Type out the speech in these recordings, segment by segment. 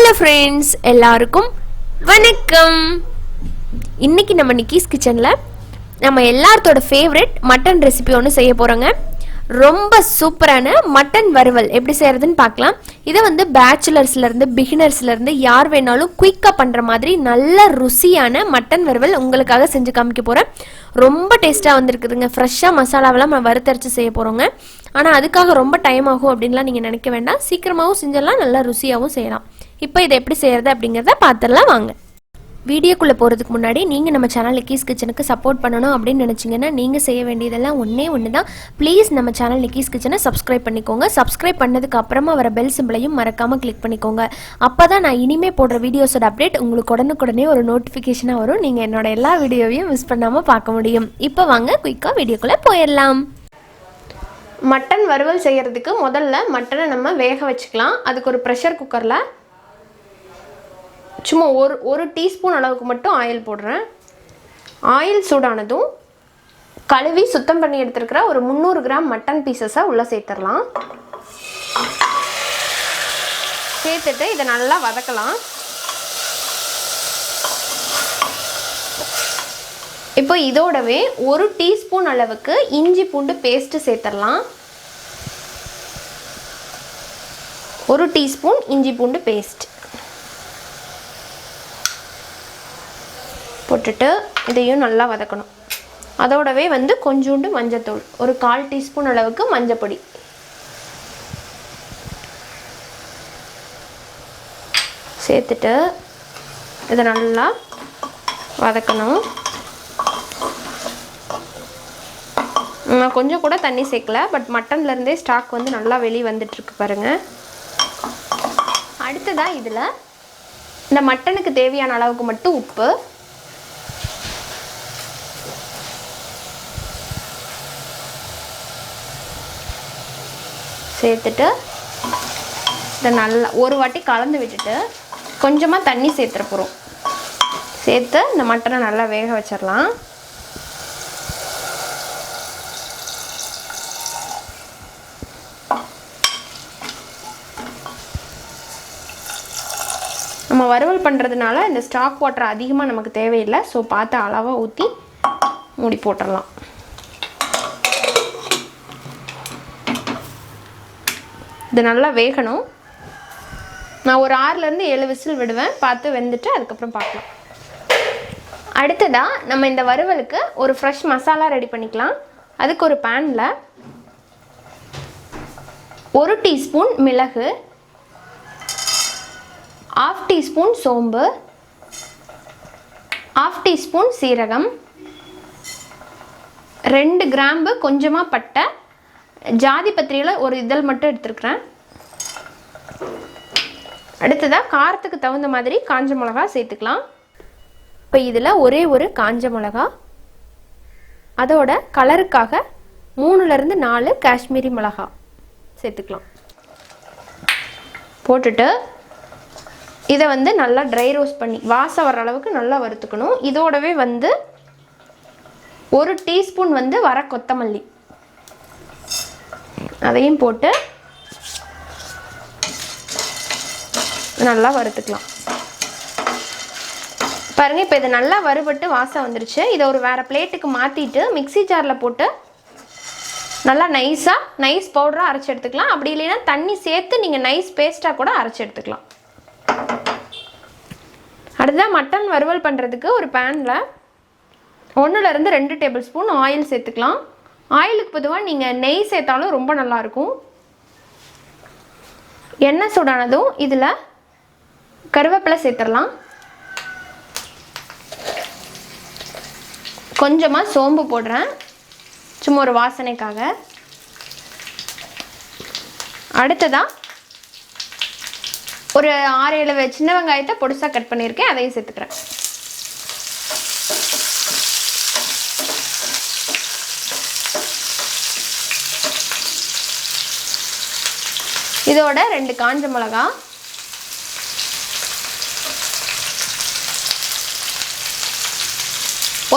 Hello friends, எல்லாருக்கும் வணக்கம். இன்னைக்கு நம்ம நிக்கிஸ் கிச்சனில் நம்ம எல்லாத்தோட ஃபேவரட் மட்டன் ரெசிபி ஒன்று செய்ய போகிறோங்க. ரொம்ப சூப்பரான மட்டன் வறுவல் எப்படி செய்கிறதுன்னு பார்க்கலாம். இதை வந்து பேச்சுலர்ஸ்லேருந்து பிகினர்ஸ்லேருந்து யார் வேணாலும் குயிக்காக பண்ணுற மாதிரி நல்ல ருசியான மட்டன் வறுவல் உங்களுக்காக செஞ்சு காமிக்க போகிறேன். ரொம்ப டேஸ்ட்டாக வந்திருக்குதுங்க. ஃப்ரெஷ்ஷாக மசாலாவெல்லாம் நம்ம வறுத்தரைச்சி செய்ய போகிறோங்க. ஆனால் அதுக்காக ரொம்ப டைம் ஆகும் அப்படின்லாம் நீங்கள் நினைக்க வேண்டாம். சீக்கிரமாகவும் செஞ்சிடலாம், நல்லா ருசியாகவும் செய்யலாம். இப்போ இதை எப்படி செய்கிறது அப்படிங்கிறத பார்த்துடலாம் வாங்க. வீடியோக்குள்ளே போகிறதுக்கு முன்னாடி நீங்கள் நம்ம சேனல் நிக்கிஸ் கிச்சனுக்கு சப்போர்ட் பண்ணணும் அப்படின்னு நினச்சிங்கன்னா நீங்கள் செய்ய வேண்டியதெல்லாம் ஒன்று தான். ப்ளீஸ் நம்ம சேனல் நிக்கிஸ் கிச்சனை சப்ஸ்கிரைப் பண்ணிக்கோங்க. சப்ஸ்கிரைப் பண்ணதுக்கு அப்புறமா வர பெல் சிம்பிளையும் மறக்காமல் கிளிக் பண்ணிக்கோங்க. அப்போ தான் நான் இனிமேல் போடுற வீடியோஸோட அப்டேட் உங்களுக்கு உடனுக்குடனே ஒரு நோட்டிஃபிகேஷனாக வரும். நீங்கள் என்னோட எல்லா வீடியோவையும் மிஸ் பண்ணாமல் பார்க்க முடியும். இப்போ வாங்க குயிக்காக வீடியோக்குள்ளே போயிடலாம். மட்டன் வறுவல் செய்கிறதுக்கு முதல்ல மட்டனை நம்ம வேக வச்சுக்கலாம். அதுக்கு ஒரு ப்ரெஷர் குக்கரில் சும்மா ஒரு டீஸ்பூன் அளவுக்கு மட்டும் ஆயில் போடுறேன். ஆயில் சூடானதும் கழுவி சுத்தம் பண்ணி எடுத்துருக்கிற ஒரு 300 கிராம் மட்டன் பீசஸை உள்ளே சேர்த்துடலாம். சேர்த்துட்டு இதை நல்லா வதக்கலாம். இப்போ இதோடவே ஒரு டீஸ்பூன் அளவுக்கு இஞ்சி பூண்டு பேஸ்ட்டு சேர்த்துடலாம். ஒரு டீஸ்பூன் இஞ்சி பூண்டு பேஸ்ட் போட்டுட்டு இதையும் நல்லா வதக்கணும். அதோடவே வந்து கொஞ்சோண்டு மஞ்சத்தூள், ஒரு 1/4 டீஸ்பூன் அளவுக்கு மஞ்சப்பொடி சேர்த்துட்டு இதை நல்லா வதக்கணும். நான் கொஞ்சம் கூட தண்ணி சேர்க்கல, பட் மட்டன்லேருந்தே ஸ்டாக் வந்து நல்லா வெளியே வந்துட்டுருக்கு பாருங்கள். அடுத்ததாக இதில் இந்த மட்டனுக்கு தேவையான அளவுக்கு மட்டும் உப்பு, சேர்த்துட்டு இதை நல்லா ஒரு வாட்டி கலந்து விட்டுட்டு கொஞ்சமாக தண்ணி சேர்த்துற போகிறோம். சேர்த்து இந்த மட்டனை நல்லா வேக வச்சிடலாம். நம்ம வறுவல் பண்ணுறதுனால இந்த ஸ்டாக் வாட்டர் அதிகமாக நமக்கு தேவையில்லை. ஸோ பார்த்து அளவாக ஊற்றி மூடி போட்டுடலாம். இது நல்லா வேகணும். நான் ஒரு 6லேருந்து 7 விசில் விடுவேன். பார்த்து வெந்துட்டு அதுக்கப்புறம் பார்க்கலாம். அடுத்ததாக நம்ம இந்த வறுவலுக்கு ஒரு ஃப்ரெஷ் மசாலா ரெடி பண்ணிக்கலாம். அதுக்கு ஒரு பேனில் 1 டீஸ்பூன் மிளகு, 1/2 டீஸ்பூன் சோம்பு, 1/2 டீஸ்பூன் சீரகம், 2 கிராம்பு, கொஞ்சமாக பட்டை, ஜாதி பத்திரியில் ஒரு இதழ் மட்டும் எடுத்துருக்குறேன். அடுத்ததாக காரத்துக்கு தகுந்த மாதிரி காஞ்ச மிளகா சேர்த்துக்கலாம். இப்போ இதில் ஒரே ஒரு காஞ்ச மிளகா, அதோட கலருக்காக 3லேருந்து 4 காஷ்மீரி மிளகா சேர்த்துக்கலாம். போட்டுட்டு இதை வந்து நல்லா ட்ரை ரோஸ்ட் பண்ணி வாசம் வர அளவுக்கு நல்லா வறுத்துக்கணும். இதோடவே வந்து 1 டீஸ்பூன் வந்து வர கொத்தமல்லி அதையும் போட்டு நல்லா வறுத்துக்கலாம். பாருங்கள், இப்போ இது நல்லா வறுபட்டு வாசம் வந்துருச்சு. இதை ஒரு வேறு பிளேட்டுக்கு மாற்றிட்டு மிக்ஸி ஜாரில் போட்டு நல்லா நைஸ் பவுடராக அரைச்சி எடுத்துக்கலாம். அப்படி இல்லைன்னா தண்ணி சேர்த்து நீங்கள் நைஸ் பேஸ்ட்டாக கூட அரைச்சி எடுத்துக்கலாம். அடுத்ததாக மட்டன் வறுவல் பண்ணுறதுக்கு ஒரு பேனில் 1லேருந்து 2 டேபிள் ஸ்பூன் ஆயில் சேர்த்துக்கலாம். ஆயிலுக்கு பொதுவாக நீங்கள் நெய் சேர்த்தாலும் ரொம்ப நல்லாயிருக்கும். எண்ணெய் சூடானதும் இதில் கருவேப்பிலை சேர்த்துடலாம். கொஞ்சமாக சோம்பு போடுறேன், சும்மா ஒரு வாசனைக்காக. அடுத்ததாக ஒரு 6-7 சின்ன வெங்காயத்தை பொடிசாக கட் பண்ணியிருக்கேன், அதையும் சேர்த்துக்கிறேன். இதோட 2 காஞ்ச மிளகா,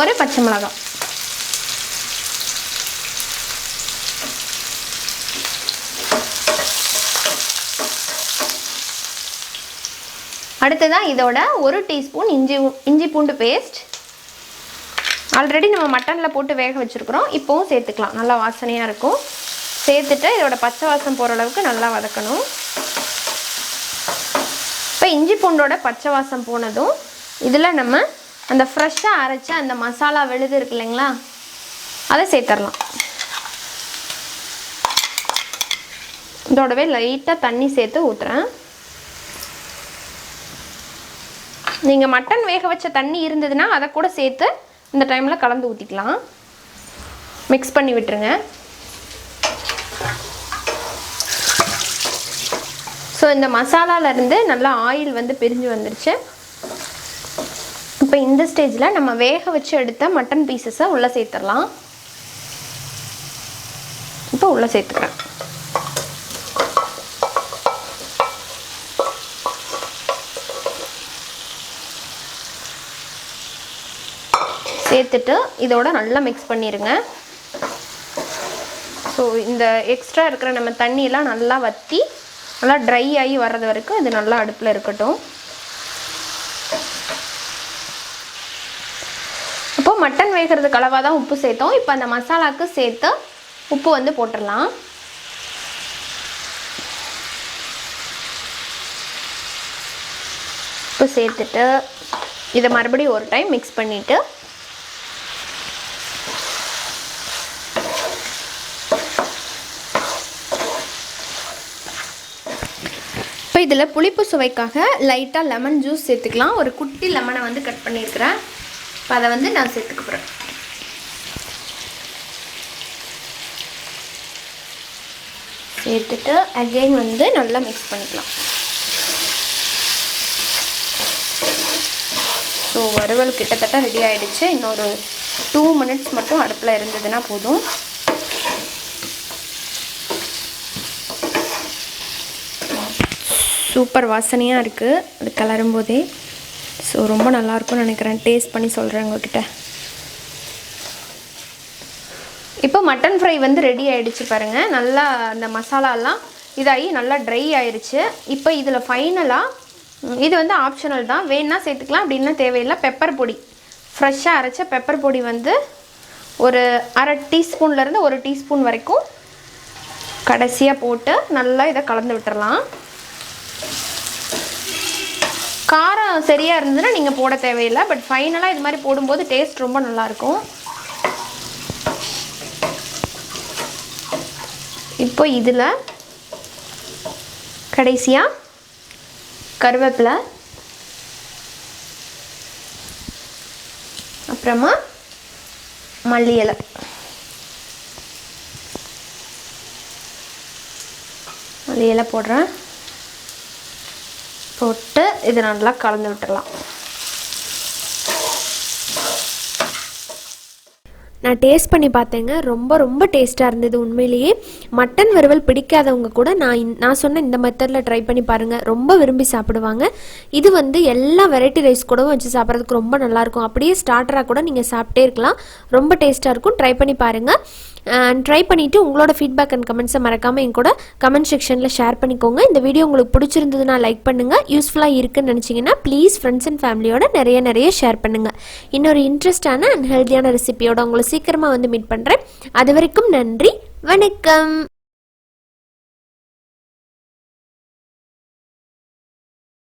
ஒரு பச்சை மிளகா, அடுத்ததான் இதோட 1 டீஸ்பூன் இஞ்சி பூண்டு பேஸ்ட். ஆல்ரெடி நம்ம மட்டனில் போட்டு வேக வச்சுருக்குறோம், இப்போவும் சேர்த்துக்கலாம், நல்லா வாசனையாக இருக்கும். சேர்த்துட்டு இதோட பச்சை வாசம் போகிற அளவுக்கு நல்லா வதக்கணும். இப்போ இஞ்சி பூண்டோட பச்சை வாசம் போனதும் இதில் நம்ம அந்த ஃப்ரெஷ்ஷாக அரைச்ச அந்த மசாலா விழுது இருக்கு இல்லைங்களா, அதை சேர்த்துடலாம். இதோடவே லைட்டாக தண்ணி சேர்த்து ஊற்றுறேன். நீங்கள் மட்டன் வேக வச்ச தண்ணி இருந்ததுன்னா அதை கூட சேர்த்து இந்த டைமில் கலந்து ஊற்றிக்கலாம். மிக்ஸ் பண்ணி விட்டுருங்க. ஸோ இந்த மசாலாலேருந்து நல்லா ஆயில் வந்து பிரிஞ்சு வந்துருச்சு. இப்போ இந்த ஸ்டேஜில் நம்ம வேக வச்சு எடுத்த மட்டன் பீசஸை உள்ளே சேர்த்துடலாம். இப்போ உள்ளே சேர்த்துக்கிறேன். சேர்த்துட்டு இதோட நல்லா மிக்ஸ் பண்ணிடுங்க. ஸோ இந்த எக்ஸ்ட்ரா இருக்கிற நம்ம தண்ணியெல்லாம் நல்லா வற்றி நல்லா ட்ரை ஆகி வர்றது வரைக்கும் இது நல்லா அடுப்பில் இருக்கட்டும். இப்போ மட்டன் வேகிறதுக்கு அளவாக தான் உப்பு சேர்த்தோம். இப்போ அந்த மசாலாவுக்கு சேர்த்து உப்பு வந்து போட்டுடலாம். உப்பு சேர்த்துட்டு இதை மறுபடியும் ஒரு டைம் மிக்ஸ் பண்ணிவிட்டு இப்போ இதில் புளிப்பு சுவைக்காக லைட்டாக லெமன் ஜூஸ் சேர்த்துக்கலாம். ஒரு குட்டி லெமனை வந்து கட் பண்ணியிருக்கிறேன். இப்போ அதை வந்து நான் சேர்த்துக்க போகிறேன். சேர்த்துட்டு அகைன் வந்து நல்லா மிக்ஸ் பண்ணிக்கலாம். ஸோ வறுவல் கிட்டத்தட்ட ரெடி ஆகிடுச்சு. இன்னொரு 2 மினிட்ஸ் மட்டும் அடுப்பில் இருந்ததுன்னா போதும். சூப்பர் வாசனையாக இருக்குது அது கலரும் போதே. ஸோ ரொம்ப நல்லாயிருக்கும்னு நினைக்கிறேன். டேஸ்ட் பண்ணி சொல்கிறேன் உங்கள்கிட்ட. இப்போ மட்டன் ஃப்ரை வந்து ரெடி ஆகிடுச்சு பாருங்கள். நல்லா அந்த மசாலாலாம் இதாகி நல்லா ட்ரை ஆயிடுச்சு. இப்போ இதில் ஃபைனலாக இது வந்து ஆப்ஷனல் தான், வேணுன்னா சேர்த்துக்கலாம், அப்படின்னா தேவையில்லை. பெப்பர் பொடி, ஃப்ரெஷ்ஷாக அரைச்ச பெப்பர் பொடி வந்து ஒரு 1/2 டீஸ்பூன்லேருந்து 1 டீஸ்பூன் வரைக்கும் கடைசியாக போட்டு நல்லா இதை கலந்து விட்டுறலாம். காரம் சரியாக இருந்ததுன்னா நீங்கள் போட தேவையில்லை. பட் ஃபைனலாக இது மாதிரி போடும்போது டேஸ்ட் ரொம்ப நல்லாயிருக்கும். இப்போ இதில் கடைசியாக கருவேப்பிலை, அப்புறமா மல்லி இலை, போடுறேன். போட்டு இது நல்லா கலந்து விட்டுடலாம். நான் டேஸ்ட் பண்ணி பார்த்தேங்க, ரொம்ப ரொம்ப டேஸ்ட்டாக இருந்தது. உண்மையிலேயே மட்டன் வறுவல் பிடிக்காதவங்க கூட நான் சொன்ன இந்த மெத்தடில் ட்ரை பண்ணி பாருங்கள், ரொம்ப விரும்பி சாப்பிடுவாங்க. இது வந்து எல்லா வெரைட்டி ரைஸ் கூடவும் வச்சு சாப்பிட்றதுக்கு ரொம்ப நல்லாயிருக்கும். அப்படியே ஸ்டார்டராக கூட நீங்கள் சாப்பிட்டே இருக்கலாம், ரொம்ப டேஸ்ட்டாக இருக்கும். ட்ரை பண்ணி பாருங்கள். ட்ரை பண்ணிவிட்டு உங்களோட ஃபீட்பேக் அண்ட் கமெண்ட்ஸை மறக்காமல் என் கூட கமெண்ட் செக்ஷனில் ஷேர் பண்ணிக்கோங்க. இந்த வீடியோ உங்களுக்கு பிடிச்சிருந்ததுன்னா லைக் பண்ணுங்கள். யூஸ்ஃபுல்லாக இருக்குன்னு நினச்சிங்கன்னா ப்ளீஸ் ஃப்ரெண்ட்ஸ் அண்ட் ஃபேமிலியோட நிறைய ஷேர் பண்ணுங்கள். இன்னொரு இன்ட்ரெஸ்டான அண்ட் ஹெல்த்தியான ரெசிபியோட உங்களை சீக்கிரமாக வந்து மீட் பண்ணுறேன். அது வரைக்கும் நன்றி, வணக்கம்.